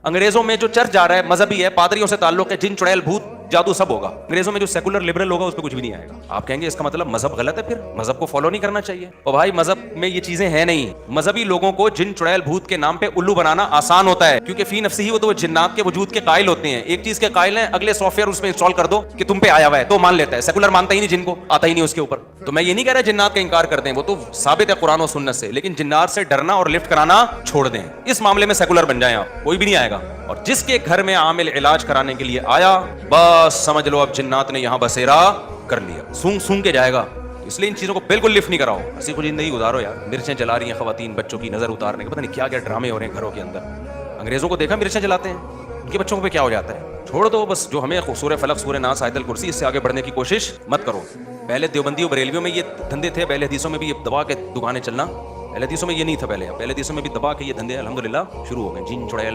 अंग्रेजों में जो चर्च जा रहा है, मजहबी है, पादरियों से ताल्लुक है, जिन चुड़ैल भूत जादू सब होगा। अंग्रेजों में जो सेकुलर लिबरल होगा उस पर कुछ भी नहीं आएगा। आप कहेंगे इसका मतलब मजहब गलत है, फिर मजहब को फॉलो नहीं करना चाहिए। और भाई मजहब में ये चीजें हैं नहीं। मजहबी लोगों को जिन चुड़ैल भूत के नाम पे उल्लू बनाना आसान होता है, क्योंकि फी नफ्सी ही वो तो जिन्नात के वजूद के कायल होते हैं। एक चीज के कायल हैं, अगले सॉफ्टवेयर उसमें इंस्टॉल कर दो कि तुम पे आया हुआ है तो मान लेता है। सेकुलर मानता ही नहीं, जिनको आता ही नहीं उसके ऊपर। तो मैं ये नहीं कह रहा जिन्नात का इंकार कर दें, वो तो साबित है कुरान और सुन्नत से, लेकिन जिन्नात से डरना और लिफ्ट कराना छोड़ दें। इस मामले में सेकुलर बन जाए आप, कोई भी नहीं आएगा। और जिसके घर में आमिल इलाज कराने के लिए आया, बस समझ लो अब जिन्नात ने यहां बसेरा कर लिया, सूंघ सूंघ के जाएगा। इसलिए इन चीजों को बिल्कुल लिफ्ट नहीं कराओ, हंसी खुशी जिंदगी गुजारो यार। मिर्चें जला रही हैं खवातीन, बच्चों की नजर उतारने के, पता नहीं क्या क्या ड्रामे हो रहे हैं घरों के अंदर। अंग्रेजों को देखा मिर्चें जलाते हैं, उनके बच्चों पे क्या हो जाता है। छोड़ दो बस, जो हमें सूरह फलक, सूरह नास, आयतल कुर्सी, इससे आगे बढ़ने की कोशिश मत करो। पहले देवबंदियों बरेलवियों में ये धंधे थे, पहले हदीसों में भी ये दबा के दुकानें चलना, पहले हदीसों में ये नहीं था। पहले हदीसों में भी दबा के ये धंधे अल्हम्दुलिल्लाह शुरू हो गए। जिन चुड़ैल